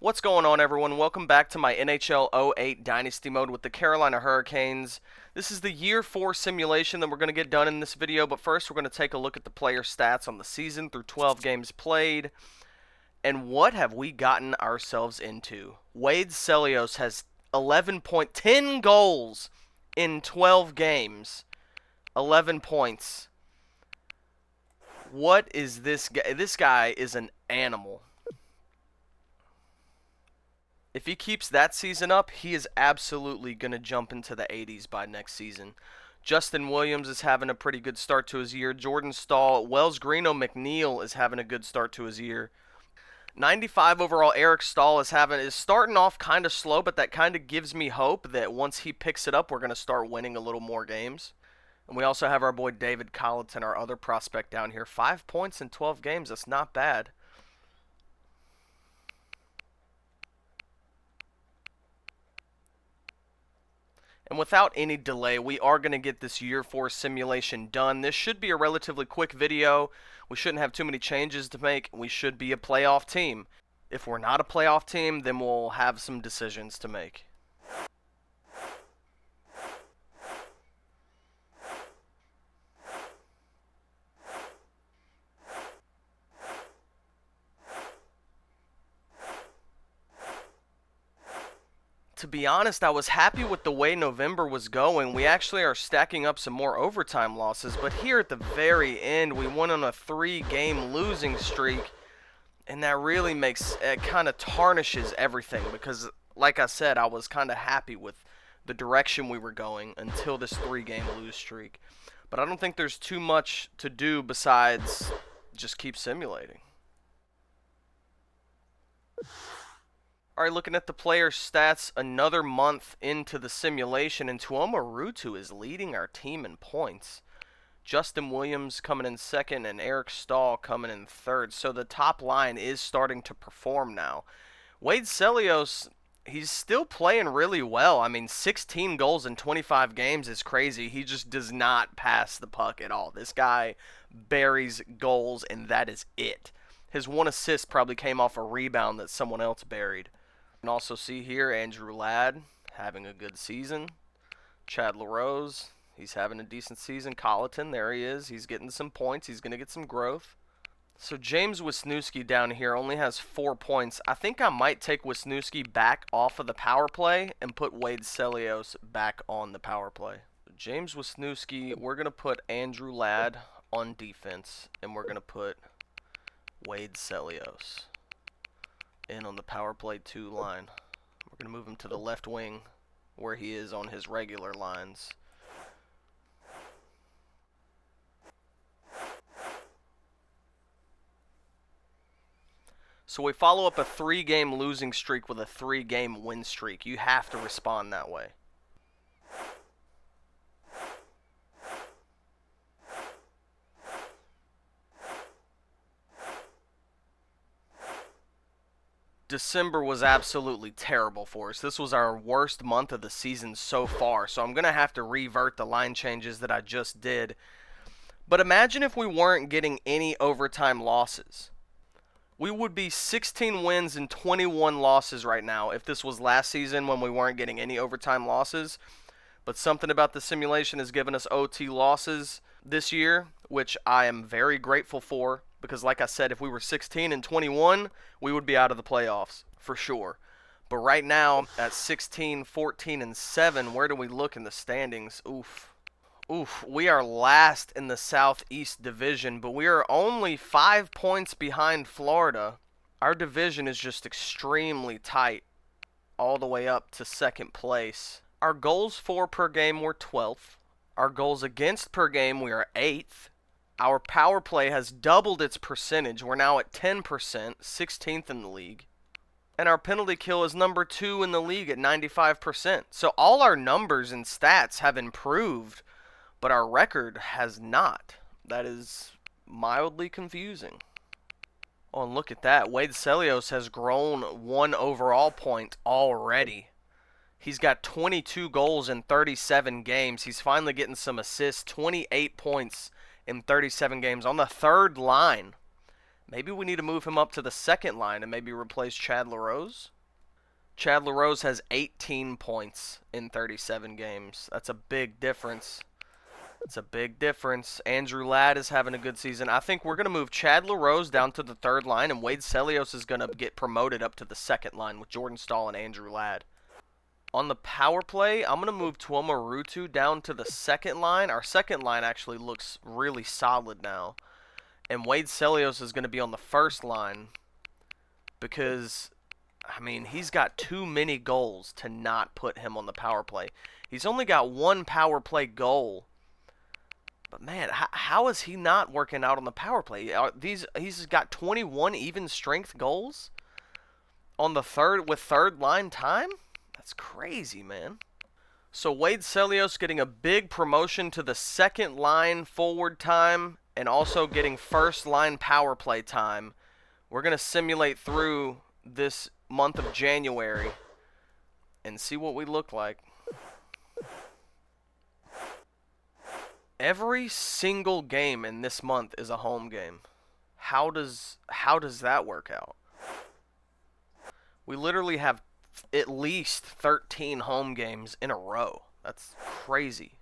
What's going on, everyone? Welcome back to my NHL 08 Dynasty Mode with the Carolina Hurricanes. This is the Year 4 simulation that we're going to get done in this video, but first we're going to take a look at the player stats on the season through 12 games played. And what have we gotten ourselves into? Wade Celios has 11.10 goals in 12 games. 11 points. What is this guy? This guy is an animal. If he keeps that season up, he is absolutely going to jump into the 80s by next season. Justin Williams is having a pretty good start to his year. Jordan Staal, Wells Greeno McNeil is having a good start to his year. 95 overall, Eric Staal is starting off kind of slow, but that kind of gives me hope that once he picks it up, we're going to start winning a little more games. And we also have our boy David Colleton, our other prospect down here. 5 points in 12 games. That's not bad. And without any delay, we are going to get this Year 4 simulation done. This should be a relatively quick video. We shouldn't have too many changes to make. We should be a playoff team. If we're not a playoff team, then we'll have some decisions to make. To be honest, I was happy with the way November was going. We actually are stacking up some more overtime losses, but here at the very end, we went on a 3-game losing streak, and that really it kind of tarnishes everything because, like I said, I was kind of happy with the direction we were going until this 3-game lose streak. But I don't think there's too much to do besides just keep simulating. Alright, looking at the player stats another month into the simulation, and Tuomo Ruutu is leading our team in points. Justin Williams coming in second and Eric Staal coming in third. So the top line is starting to perform now. Wade Celios, he's still playing really well. I mean, 16 goals in 25 games is crazy. He just does not pass the puck at all. This guy buries goals, and that is it. His one assist probably came off a rebound that someone else buried. You can also see here Andrew Ladd having a good season. Chad LaRose, he's having a decent season. Colleton, there he is. He's getting some points. He's going to get some growth. So James Wisniewski down here only has 4 points. I think I might take Wisniewski back off of the power play and put Wade Celios back on the power play. James Wisniewski, we're going to put Andrew Ladd on defense, and we're going to put Wade Celios in on the power play 2 line. We're going to move him to the left wing where he is on his regular lines. So we follow up a 3-game losing streak with a 3-game win streak. You have to respond that way. December was absolutely terrible for us. This was our worst month of the season so far, so I'm going to have to revert the line changes that I just did. But imagine if we weren't getting any overtime losses. We would be 16 wins and 21 losses right now if this was last season when we weren't getting any overtime losses. But something about the simulation has given us OT losses this year, which I am very grateful for. Because like I said, if we were 16 and 21, we would be out of the playoffs for sure. But right now, at 16, 14, and 7, where do we look in the standings? Oof. We are last in the Southeast Division, but we are only 5 points behind Florida. Our division is just extremely tight all the way up to second place. Our goals for per game were 12th. Our goals against per game, we are 8th. Our power play has doubled its percentage. We're now at 10%, 16th in the league. And our penalty kill is number 2 in the league at 95%. So all our numbers and stats have improved, but our record has not. That is mildly confusing. Oh, and look at that. Wade Celios has grown 1 overall point already. He's got 22 goals in 37 games. He's finally getting some assists, 28 points in 37 games on the 3rd line. Maybe we need to move him up to the second line and maybe replace Chad LaRose. Chad LaRose has 18 points in 37 games. That's a big difference. It's a big difference. Andrew Ladd is having a good season. I think we're going to move Chad LaRose down to the third line, and Wade Celios is going to get promoted up to the second line with Jordan Staal and Andrew Ladd. On the power play, I'm going to move Tuomo Ruutu down to the second line. Our second line actually looks really solid now. And Wade Celios is going to be on the first line because, I mean, he's got too many goals to not put him on the power play. He's only got one power play goal. But, man, how is he not working out on the power play? He's got 21 even strength goals on the third line time? That's crazy, man. So Wade Celios getting a big promotion to the second line forward time and also getting first line power play time. We're going to simulate through this month of January and see what we look like. Every single game in this month is a home game. How does that work out? We literally have at least 13 home games in a row. That's crazy.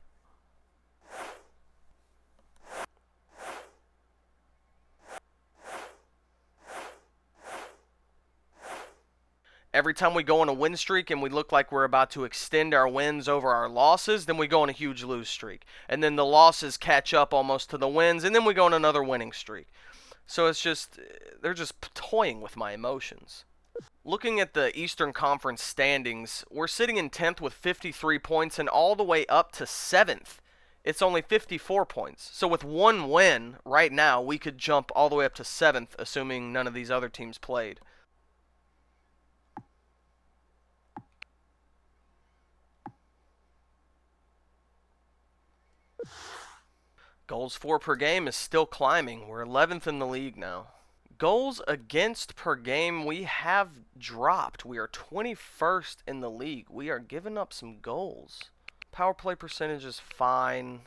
Every time we go on a win streak and we look like we're about to extend our wins over our losses, then we go on a huge lose streak. And then the losses catch up almost to the wins, and then we go on another winning streak. So it's just, they're just toying with my emotions. Looking at the Eastern Conference standings, we're sitting in 10th with 53 points and all the way up to 7th. It's only 54 points. So with one win right now, we could jump all the way up to 7th, assuming none of these other teams played. Goals for per game is still climbing. We're 11th in the league now. Goals against per game, we have dropped. We are 21st in the league. We are giving up some goals. Power play percentage is fine.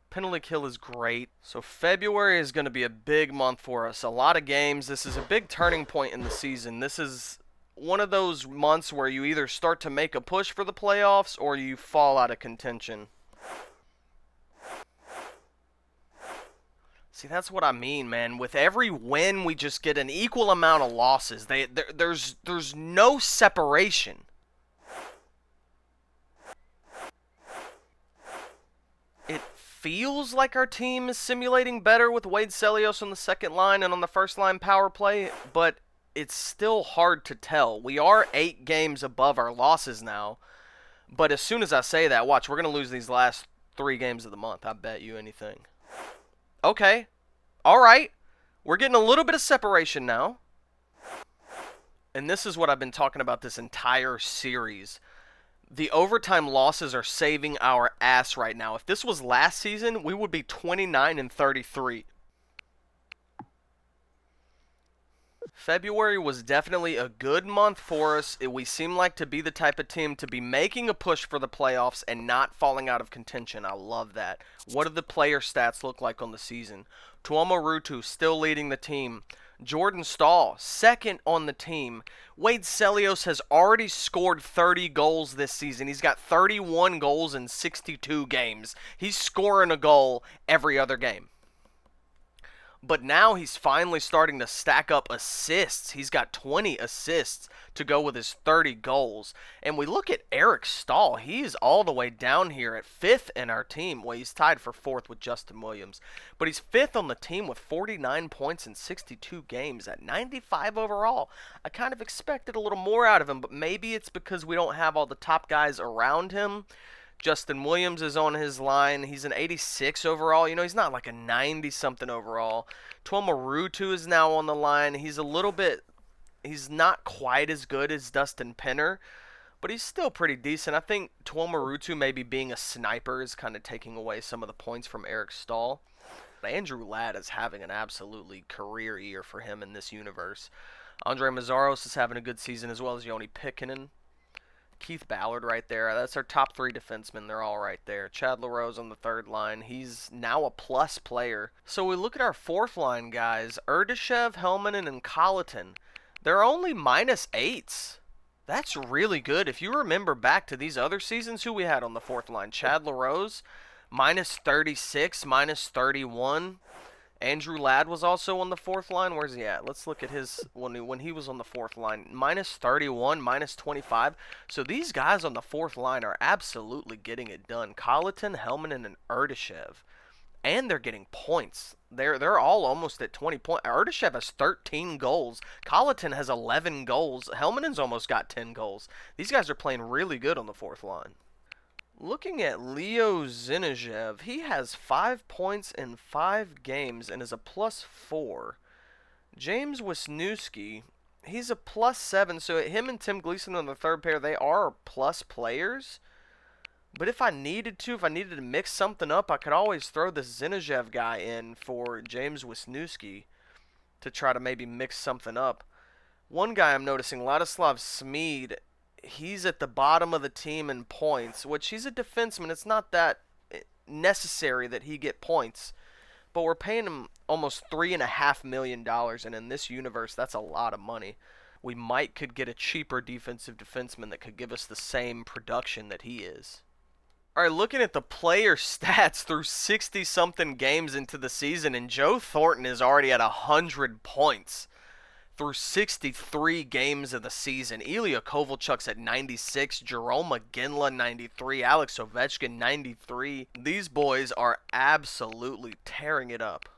Penalty kill is great. So February is going to be a big month for us. A lot of games. This is a big turning point in the season. This is one of those months where you either start to make a push for the playoffs or you fall out of contention. See, that's what I mean, man. With every win, we just get an equal amount of losses. There's no separation. It feels like our team is simulating better with Wade Celios on the second line and on the first line power play, but it's still hard to tell. We are 8 games above our losses now, but as soon as I say that, watch, we're going to lose these last 3 games of the month. I bet you anything. Okay. All right. We're getting a little bit of separation now. And this is what I've been talking about this entire series. The overtime losses are saving our ass right now. If this was last season, we would be 29-33. February was definitely a good month for us. We seem like to be the type of team to be making a push for the playoffs and not falling out of contention. I love that. What do the player stats look like on the season? Tuomo Ruutu still leading the team. Jordan Staal, second on the team. Wade Celios has already scored 30 goals this season. He's got 31 goals in 62 games. He's scoring a goal every other game. But now he's finally starting to stack up assists. He's got 20 assists to go with his 30 goals. And we look at Eric Staal. He's all the way down here at 5th in our team. Well, he's tied for 4th with Justin Williams. But he's 5th on the team with 49 points in 62 games at 95 overall. I kind of expected a little more out of him, but maybe it's because we don't have all the top guys around him. Justin Williams is on his line. He's an 86 overall. You know, he's not like a 90-something overall. Tuomo Ruutu is now on the line. He's not quite as good as Dustin Penner, but he's still pretty decent. I think Tuomo Ruutu maybe being a sniper is kind of taking away some of the points from Eric Staal. Andrew Ladd is having an absolutely career year for him in this universe. Andre Mazzaros is having a good season as well as Joni Pikkinen. Keith Ballard right there. That's our top 3 defensemen. They're all right there. Chad LaRose on the 3rd line. He's now a plus player. So we look at our 4th line guys. Erdashev, Helmanen, and Colleton. They're only -8s. That's really good. If you remember back to these other seasons, who we had on the 4th line? Chad LaRose, -36, -31. Andrew Ladd was also on the 4th line. Where's he at? Let's look at his when he was on the 4th line. -31, -25. So these guys on the 4th line are absolutely getting it done. Colleton, Helmanen, and Erdashev. And they're getting points. They're all almost at 20 points. Erdashev has 13 goals. Colleton has 11 goals. Helmanen's almost got 10 goals. These guys are playing really good on the 4th line. Looking at Leo Zinejev, he has 5 points in 5 games and is a +4. James Wisniewski, he's a +7. So him and Tim Gleason on the 3rd pair, they are plus players. But if I needed to mix something up, I could always throw this Zinejev guy in for James Wisniewski to try to maybe mix something up. One guy I'm noticing, Ladislav Smid, he's at the bottom of the team in points, which he's a defenseman. It's not that necessary that he get points. But we're paying him almost $3.5 million, and in this universe, that's a lot of money. We could get a cheaper defensive defenseman that could give us the same production that he is. All right, looking at the player stats through 60-something games into the season, and Joe Thornton is already at 100 points through 63 games of the season. Ilya Kovalchuk's at 96, Jerome McGinley 93, Alex Ovechkin 93. These boys are absolutely tearing it up.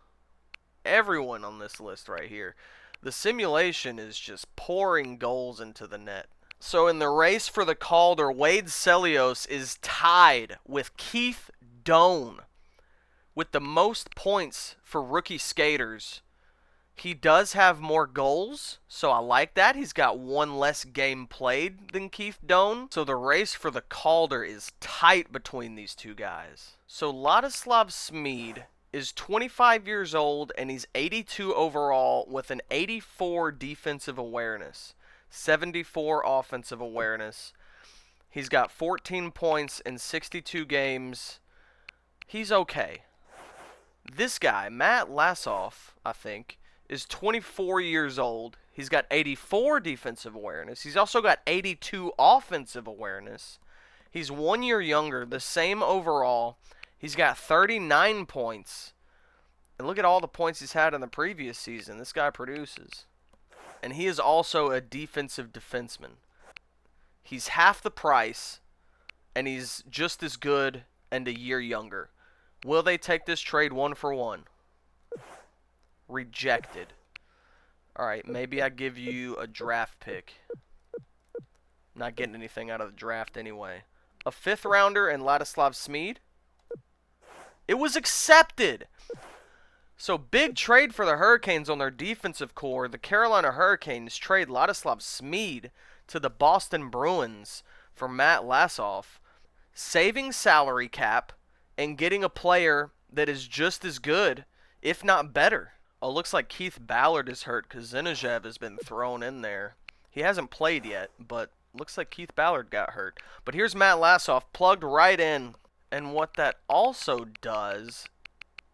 Everyone on this list right here. The simulation is just pouring goals into the net. So in the race for the Calder, Wade Celios is tied with Keith Doan with the most points for rookie skaters. He does have more goals, so I like that. He's got 1 less game played than Keith Doan. So the race for the Calder is tight between these 2 guys. So Ladislav Smid is 25 years old, and he's 82 overall with an 84 defensive awareness. 74 offensive awareness. He's got 14 points in 62 games. He's okay. This guy, Matt Lassoff, I think, is 24 years old. He's got 84 defensive awareness. He's also got 82 offensive awareness. He's 1 year younger, the same overall. He's got 39 points. And look at all the points he's had in the previous season. This guy produces. And he is also a defensive defenseman. He's half the price, and he's just as good and a year younger. Will they take this trade 1-for-1? Rejected. All right, maybe I give you a draft pick. Not getting anything out of the draft anyway. A 5th rounder and Ladislav Smid. It was accepted. So big trade for the Hurricanes on their defensive core. The Carolina Hurricanes trade Ladislav Smid to the Boston Bruins for Matt Lassoff, saving salary cap and getting a player that is just as good, if not better. Oh, looks like Keith Ballard is hurt because Zinejev has been thrown in there. He hasn't played yet, but looks like Keith Ballard got hurt. But here's Matt Lassoff plugged right in. And what that also does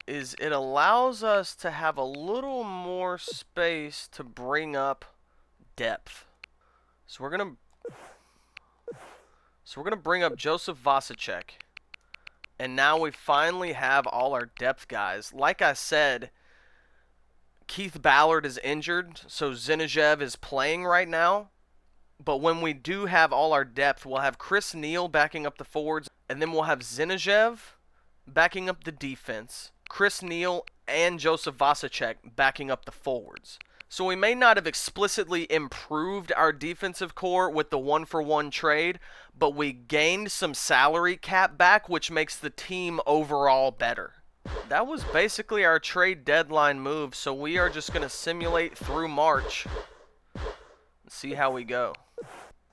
is it allows us to have a little more space to bring up depth. So we're gonna bring up Joseph Vasicek. And now we finally have all our depth guys. Like I said, Keith Ballard is injured, so Zinejev is playing right now. But when we do have all our depth, we'll have Chris Neal backing up the forwards, and then we'll have Zinejev backing up the defense, Chris Neal and Joseph Vasicek backing up the forwards. So we may not have explicitly improved our defensive core with the 1-for-1 trade, but we gained some salary cap back, which makes the team overall better. That was basically our trade deadline move, so we are just going to simulate through March and see how we go.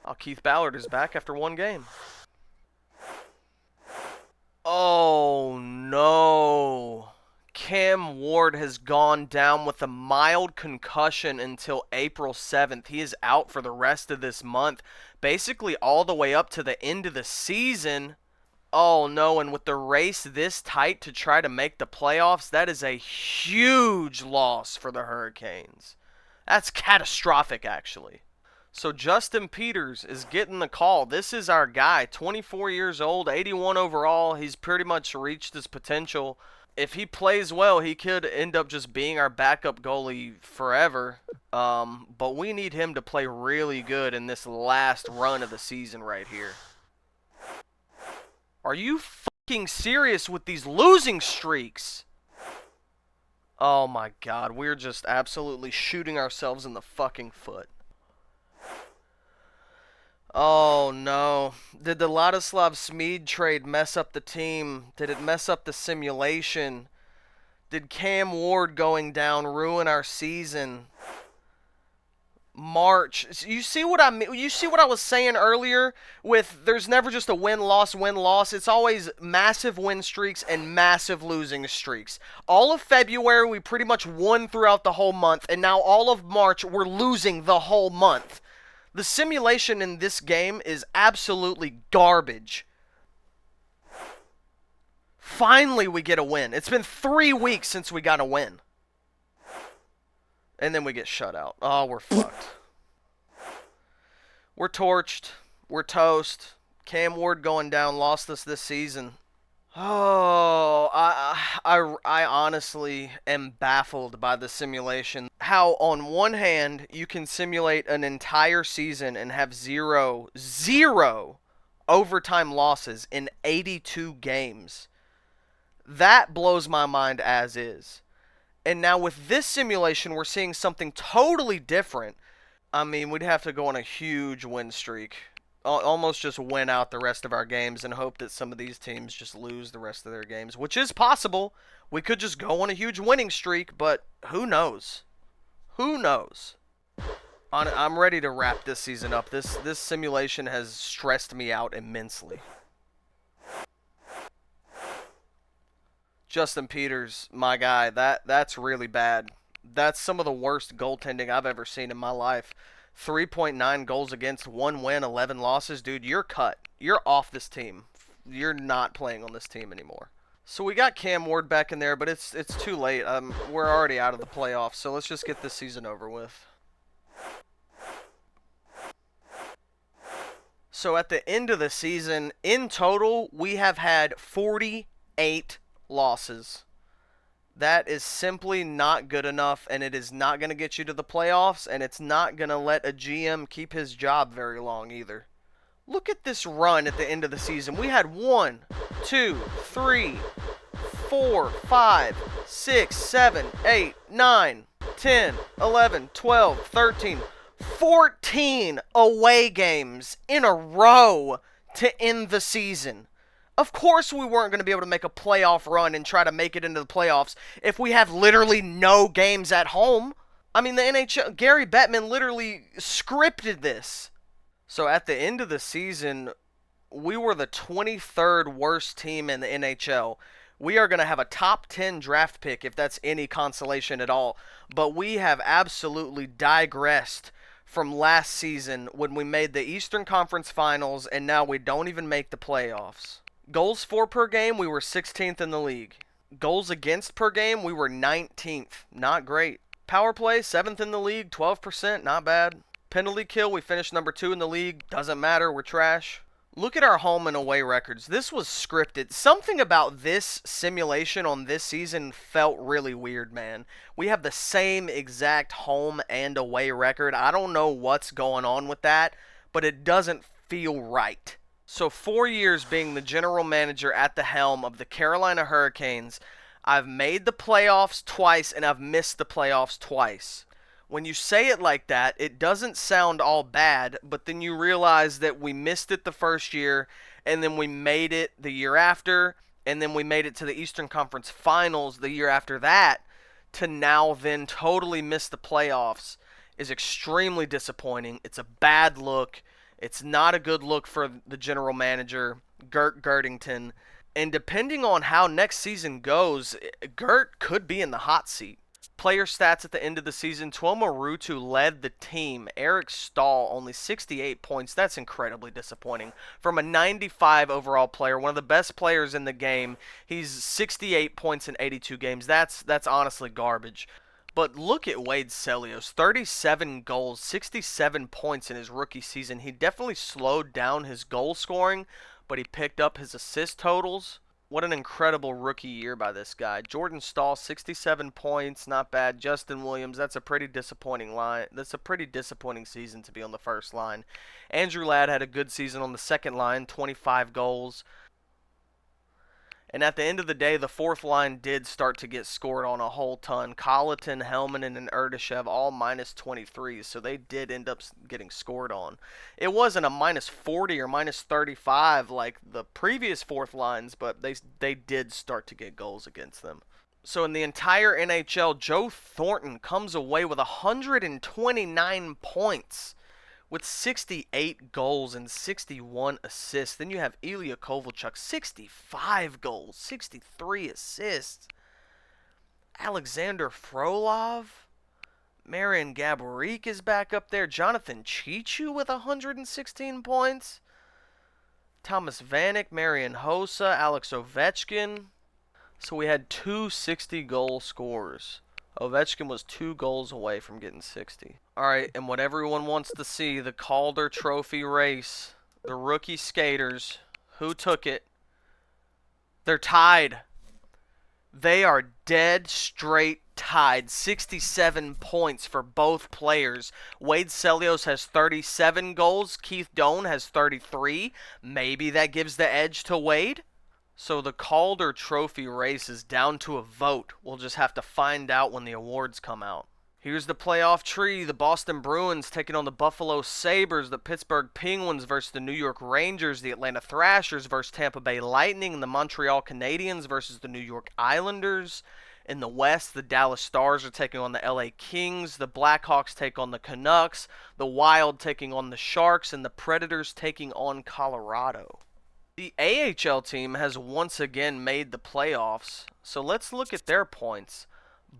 Oh, Keith Ballard is back after 1 game. Oh, no. Cam Ward has gone down with a mild concussion until April 7th. He is out for the rest of this month, basically all the way up to the end of the season. Oh no, and with the race this tight to try to make the playoffs, that is a huge loss for the Hurricanes. That's catastrophic, actually. So Justin Peters is getting the call. This is our guy, 24 years old, 81 overall. He's pretty much reached his potential. If he plays well, he could end up just being our backup goalie forever. But we need him to play really good in this last run of the season right here. Are you fucking serious with these losing streaks? Oh my god, we're just absolutely shooting ourselves in the fucking foot. Oh no. Did the Ladislav Smid trade mess up the team? Did it mess up the simulation? Did Cam Ward going down ruin our season? March. You see what I mean? You see what I was saying earlier with there's never just a win-loss, win-loss. It's always massive win streaks and massive losing streaks. All of February, we pretty much won throughout the whole month, and now all of March, we're losing the whole month. The simulation in this game is absolutely garbage. Finally, we get a win. It's been 3 weeks since we got a win. And then we get shut out. Oh, we're fucked. We're torched. We're toast. Cam Ward going down lost us this season. Oh, I honestly am baffled by the simulation. How, on one hand, you can simulate an entire season and have zero overtime losses in 82 games. That blows my mind as is. And now with this simulation, we're seeing something totally different. I mean, we'd have to go on a huge win streak. Almost just win out the rest of our games and hope that some of these teams just lose the rest of their games, which is possible. We could just go on a huge winning streak, but who knows? Who knows? I'm ready to wrap this season up. This simulation has stressed me out immensely. Justin Peters, my guy, that's really bad. That's some of the worst goaltending I've ever seen in my life. 3.9 goals against, 1 win, 11 losses. Dude, you're cut. You're off this team. You're not playing on this team anymore. So we got Cam Ward back in there, but it's too late. We're already out of the playoffs, so let's just get this season over with. So at the end of the season, in total, we have had 48 losses. That is simply not good enough, and it is not going to get you to the playoffs, and it's not going to let a GM keep his job very long either. Look at this run at the end of the season. We had 1, 2, 3, 4, 5, 6, 7, 8, 9, 10, 11, 12, 13, 14 away games in a row to end the season. Of course we weren't going to be able to make a playoff run and try to make it into the playoffs if we have literally no games at home. I mean, the NHL, Gary Bettman literally scripted this. So at the end of the season, we were the 23rd worst team in the NHL. We are going to have a top 10 draft pick if that's any consolation at all. But we have absolutely digressed from last season when we made the Eastern Conference Finals and now we don't even make the playoffs. Goals for per game, we were 16th in the league. Goals against per game, we were 19th. Not great. Power play, 7th in the league, 12%, not bad. Penalty kill, we finished number 2 in the league. Doesn't matter, we're trash. Look at our home and away records. This was scripted. Something about this simulation on this season felt really weird, man. We have the same exact home and away record. I don't know what's going on with that, but it doesn't feel right. So 4 years being the general manager at the helm of the Carolina Hurricanes, I've made the playoffs twice and I've missed the playoffs twice. When you say it like that, it doesn't sound all bad, but then you realize that we missed it the first year, and then we made it the year after, and then we made it to the Eastern Conference Finals the year after that, to now then totally miss the playoffs is extremely disappointing. It's a bad look. It's not a good look for the general manager, Gert Girdington. And depending on how next season goes, Gert could be in the hot seat. Player stats at the end of the season, Tuomo Ruutu led the team. Eric Stahl, only 68 points. That's incredibly disappointing. From a 95 overall player, one of the best players in the game, he's 68 points in 82 games. That's honestly garbage. But look at Wade Celios, 37 goals, 67 points in his rookie season. He definitely slowed down his goal scoring, but he picked up his assist totals. What an incredible rookie year by this guy. Jordan Stahl, 67 points, not bad. Justin Williams, that's a pretty disappointing line. That's a pretty disappointing season to be on the first line. Andrew Ladd had a good season on the second line, 25 goals. And at the end of the day, the fourth line did start to get scored on a whole ton. Colleton, Helmanen, and Erdishev all minus 23s, so they did end up getting scored on. It wasn't a minus 40 or minus 35 like the previous fourth lines, but they did start to get goals against them. So in the entire NHL, Joe Thornton comes away with 129 points with 68 goals and 61 assists. Then you have Ilya Kovalchuk, 65 goals, 63 assists. Alexander Frolov, Marian Gaborik is back up there. Jonathan Chichu with 116 points. Thomas Vanek, Marian Hossa, Alex Ovechkin. So we had two 60-goal scorers. Ovechkin was 2 goals away from getting 60. Alright, and what everyone wants to see, the Calder Trophy race. The rookie skaters. Who took it? They're tied. They are dead straight tied. 67 points for both players. Wade Celios has 37 goals. Keith Doan has 33. Maybe that gives the edge to Wade. So the Calder Trophy race is down to a vote. We'll just have to find out when the awards come out. Here's the playoff tree. The Boston Bruins taking on the Buffalo Sabres. The Pittsburgh Penguins versus the New York Rangers. The Atlanta Thrashers versus Tampa Bay Lightning. And the Montreal Canadiens versus the New York Islanders. In the West, the Dallas Stars are taking on the LA Kings. The Blackhawks take on the Canucks. The Wild taking on the Sharks. And the Predators taking on Colorado. The AHL team has once again made the playoffs, so let's look at their points.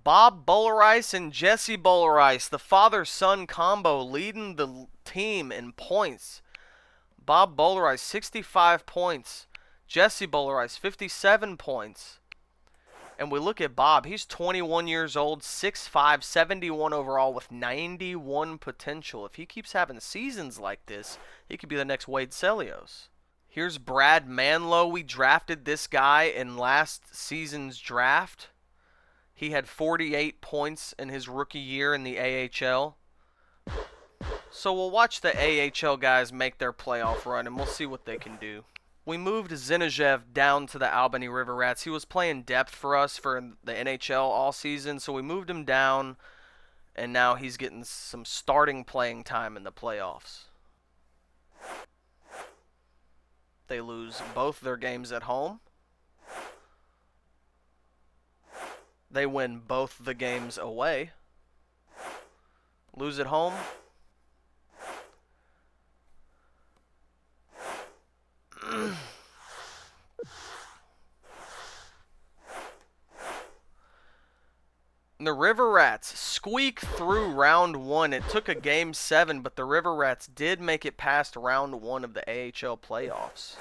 Bob Bollerice and Jesse Bollerice, the father-son combo, leading the team in points. Bob Bollerice, 65 points. Jesse Bollerice, 57 points. And we look at Bob, he's 21 years old, 6'5", 71 overall with 91 potential. If he keeps having seasons like this, he could be the next Wade Celios. Here's Brad Manlow. We drafted this guy in last season's draft. He had 48 points in his rookie year in the AHL. So we'll watch the AHL guys make their playoff run, and we'll see what they can do. We moved Zinoviev down to the Albany River Rats. He was playing depth for us for the NHL all season, so we moved him down, and now he's getting some starting playing time in the playoffs. They lose both their games at home. They win both the games away. Lose at home. The River Rats squeak through round 1. It took a game 7, but the River Rats did make it past round 1 of the AHL playoffs.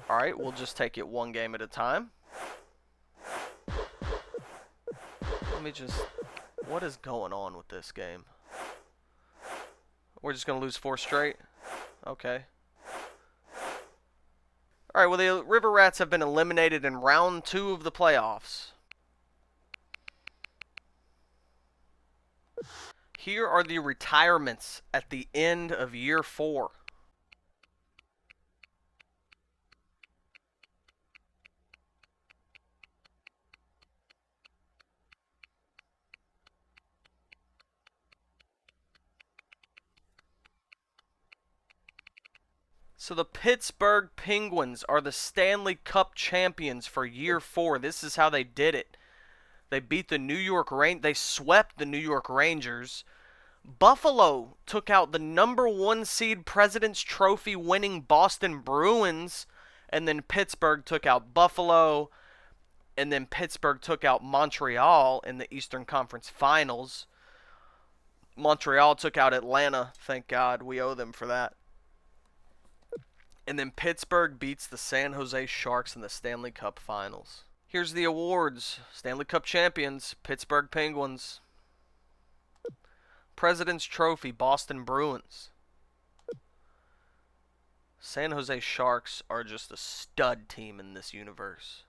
Alright, we'll just take it one game at a time. What is going on with this game? We're just going to lose 4 straight? Okay. Alright, well, the River Rats have been eliminated in round 2 of the playoffs. Here are the retirements at the end of year 4. So the Pittsburgh Penguins are the Stanley Cup champions for year 4. This is how they did it. They beat the They swept the New York Rangers. Buffalo took out the #1 seed President's Trophy winning Boston Bruins, and then Pittsburgh took out Buffalo, and then Pittsburgh took out Montreal in the Eastern Conference Finals. Montreal took out Atlanta. Thank God. We owe them for that. And then Pittsburgh beats the San Jose Sharks in the Stanley Cup Finals. Here's the awards. Stanley Cup champions, Pittsburgh Penguins. President's Trophy, Boston Bruins. San Jose Sharks are just a stud team in this universe.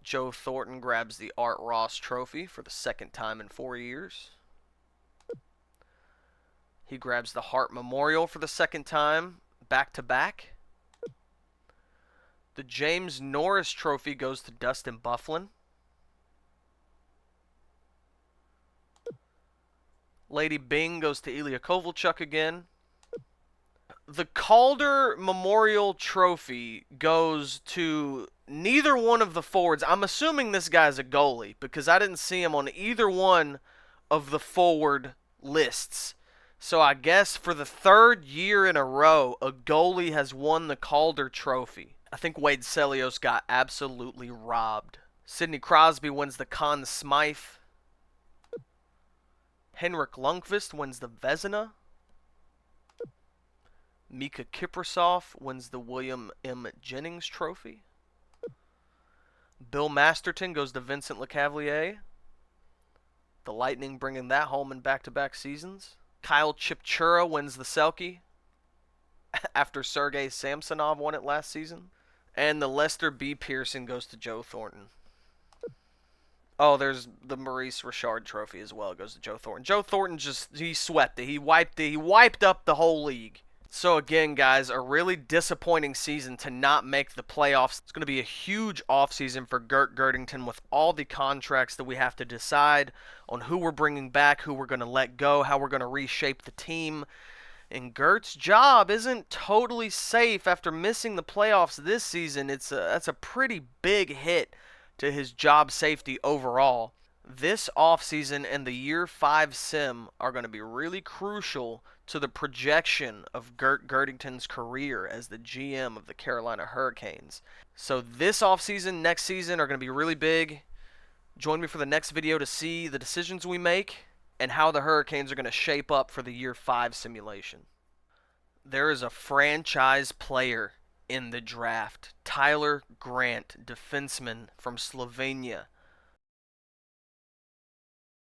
Joe Thornton grabs the Art Ross Trophy for the second time in 4 years. He grabs the Hart Memorial for the second time, back-to-back. The James Norris Trophy goes to Dustin Byfuglien. Lady Byng goes to Ilya Kovalchuk again. The Calder Memorial Trophy goes to neither one of the forwards. I'm assuming this guy's a goalie because I didn't see him on either one of the forward lists. So I guess for the third year in a row, a goalie has won the Calder Trophy. I think Wade Celios got absolutely robbed. Sidney Crosby wins the Conn Smythe. Henrik Lundqvist wins the Vezina. Mika Kiprasov wins the William M. Jennings Trophy. Bill Masterton goes to Vincent Lecavalier. The Lightning bringing that home in back-to-back seasons. Kyle Chipchura wins the Selke after Sergei Samsonov won it last season. And the Lester B. Pearson goes to Joe Thornton. Oh, there's the Maurice Richard Trophy as well. It goes to Joe Thornton. Joe Thornton he swept it. He wiped it. He wiped up the whole league. So again, guys, a really disappointing season to not make the playoffs. It's going to be a huge offseason for Gert Gerdington with all the contracts that we have to decide on who we're bringing back, who we're going to let go, how we're going to reshape the team. And Gert's job isn't totally safe after missing the playoffs this season. That's a pretty big hit to his job safety overall. This offseason and the Year 5 sim are going to be really crucial to the projection of Gert Gerdington's career as the GM of the Carolina Hurricanes. So this offseason, next season are going to be really big. Join me for the next video to see the decisions we make and how the Hurricanes are going to shape up for the Year 5 simulation. There is a franchise player in the draft. Tyler Grant, defenseman from Slovenia.